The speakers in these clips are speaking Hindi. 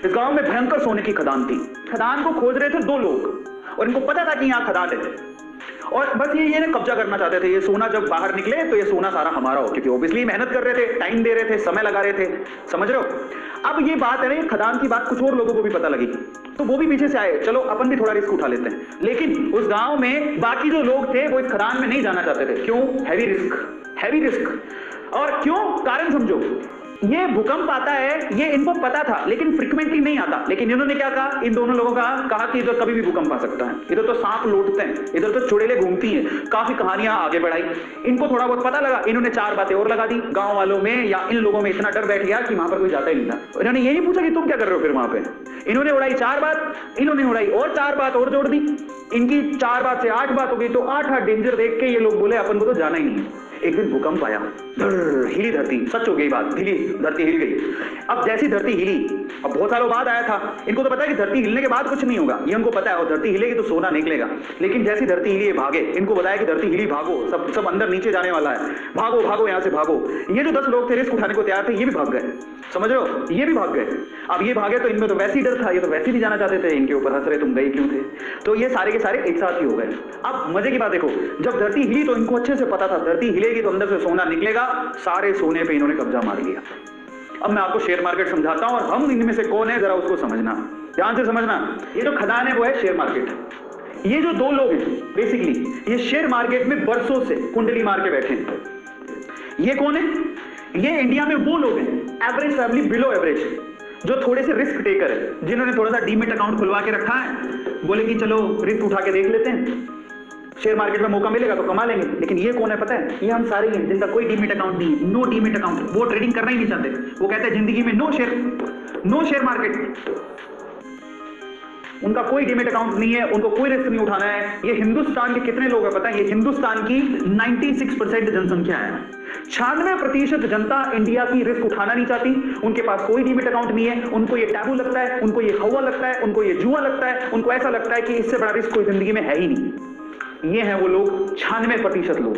इस गांव में भयंकर सोने की खदान थी। खदान को खोज रहे थे दो लोग और इनको पता था कि यहाँ खदान है और बस ये ना कब्जा करना चाहते थे। ये सोना जब बाहर निकले तो ये सोना सारा हमारा हो, क्योंकि ऑब्वियसली मेहनत कर रहे थे, टाइम दे रहे थे, समय लगा रहे थे। समझ रहे हो? अब ये बात है ना, ये खदान की बात कुछ और लोगों को भी पता लगी तो वो भी पीछे से आए, चलो अपन भी थोड़ा रिस्क उठा लेते हैं। लेकिन उस गांव में बाकी जो लोग थे वो इस खदान में नहीं जाना चाहते थे। क्यों? Heavy risk. और क्यों? कारण समझो। ये भूकंप आता है, ये इनको पता था, लेकिन फ्रीक्वेंटली नहीं आता। लेकिन इन्होंने क्या कहा, इन दोनों लोगों का कहा कि इधर कभी भी भूकंप आ सकता है, इधर तो सांप लौटते हैं, इधर तो चुड़ैलें घूमती हैं। काफी कहानियां आगे बढ़ाई, इनको थोड़ा बहुत पता लगा। इन्होंने 4 बातें और लगा दी। गांव वालों में या इन लोगों में इतना डर बैठ गया कि वहां पर कोई जाता ही नहीं था। इन्होंने ये नहीं पूछा कि तुम क्या कर रहे हो फिर वहां पे। इन्होंने उड़ाई 4 बात, इन्होंने उड़ाई और 4 बात और जोड़ दी। इनकी 4 बात से 8 बात हो गई। तो 8 डेंजर देख के ये लोग बोले अपन को तो जाना ही नहीं है। एक दिन भूकंप आया, हिली धरती। सच हो गई बात, हिली धरती, हिल गई। अब जैसी धरती हिली, अब बहुत सालों बाद आया था, इनको तो पता है कि धरती हिलने के बाद कुछ नहीं होगा, ये उनको पता है। और धरती हिलेगी तो सोना निकलेगा। लेकिन जैसी धरती हिली, ये भागे। इनको बताया कि धरती हिली, भागो, सब अंदर नीचे जाने वाला है, भागो भागो यहां से भागो। ये जो 10 लोग थे रिस्क उठाने को तैयार थे, ये भी भाग गए। समझ रहे हो? ये भी भाग गए। अब ये भागे तो इनमें तो वैसे ही डर था, ये तो वैसे भी जाना चाहते थे। इनके ऊपर हंस रहे, तुम गए क्यों थे? तो ये सारे के सारे एक साथ ही हो गए। अब मजे की बात देखो, जब धरती हिली तो इनको अच्छे से पता था धरती हिलेगी तो अंदर से सोना निकलेगा। सारे सोने पे इन्होंने कब्जा मार लिया। अब मैं आपको शेयर मार्केट समझाता हूं और हम इनमें से कौन है जरा उसको समझना, ध्यान से समझना। ये जो खदान है वो है शेयर मार्केट। ये जो 2 लोग हैं बेसिकली, ये शेयर मार्केट में बरसों से कुंडली मार के बैठे हैं। ये कौन है? ये इंडिया में वो लोग हैं, एवरेज फैमिली, बिलो एवरेज, जो थोड़े से रिस्क टेकर है, जिन्होंने थोड़ा सा डीमेट अकाउंट खुलवा के रखा है। बोले कि चलो रिस्क उठा के देख लेते हैं, शेयर मार्केट में मौका मिलेगा तो कमा लेंगे। लेकिन ये कौन है पता है? ये हम सारे हैं जिनका कोई डीमेट अकाउंट नहीं है, नो डीमेट अकाउंट। वो ट्रेडिंग करना ही नहीं चाहते। वो कहते हैं जिंदगी में नो शेयर मार्केट। उनका कोई डीमेट अकाउंट नहीं है, उनको कोई रिस्क नहीं उठाना है। ये हिंदुस्तान के कितने लोग हैं पता है? ये हिंदुस्तान की 96% जनसंख्या है। 96% जनता इंडिया की रिस्क उठाना नहीं चाहती। उनके पास कोई डीमेट अकाउंट नहीं है। उनको ये टैबू लगता है, उनको ये हवा लगता है, उनको ये जुआ लगता है। उनको ऐसा लगता है कि इससे बड़ा रिस्क कोई जिंदगी में है ही नहीं। ये हैं वो लोग, 96% लोग।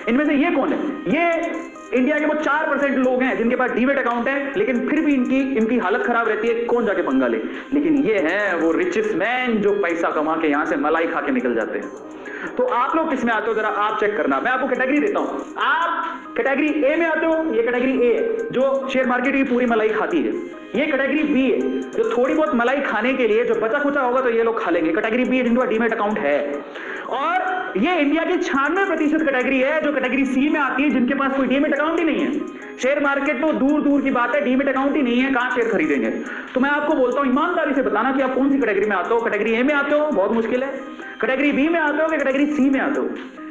इनमें से ये कौन है? ये इंडिया के वो 4% लोग हैं जिनके पास डीमेट अकाउंट है, लेकिन फिर भी इनकी हालत खराब रहती है। कौन जाके पंगा ले? लेकिन ये हैं वो रिचेस्ट मैन जो पैसा कमा के यहां से मलाई खा के निकल जाते हैं। तो आप लोग किस में आते हो जरा आप चेक करना। मैं आपको कैटेगरी देता हूं, आप कैटेगरी ए में आते हो। ये कैटेगरी ए है जो शेयर मार्केट की पूरी मलाई खाती है। ये कैटेगरी बी है जो थोड़ी बहुत मलाई खाने के लिए जो बचा खुचा होगा तो ये लोग खा लेंगे। कैटेगरी बी है जिनका डीमेट अकाउंट है। और ये इंडिया की 96% कैटेगरी है जो कैटेगरी सी में आती है, जिनके पास कोई डीमेट अकाउंट ही नहीं है। शेयर मार्केट तो दूर दूर की बात है, डीमेट अकाउंट ही नहीं है, कहां शेयर खरीदेंगे? तो मैं आपको बोलता हूं ईमानदारी से बताना कि आप कौन सी कैटेगरी में आते हो। कैटेगरी ए में आते हो, बहुत मुश्किल है। कैटेगरी बी में आते हो कि कैटेगरी सी में आते हो?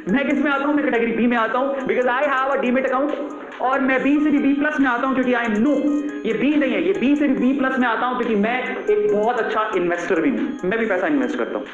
मैं किस में आता हूं? मैं कैटेगरी बी में आता हूं, because I have a demat account. और मैं बी से भी बी प्लस में आता हूं क्योंकि आई एम नो, ये बी नहीं है, ये बी से भी बी प्लस में आता हूं क्योंकि मैं एक बहुत अच्छा इन्वेस्टर भी हूं। मैं भी पैसा इन्वेस्ट करता हूं।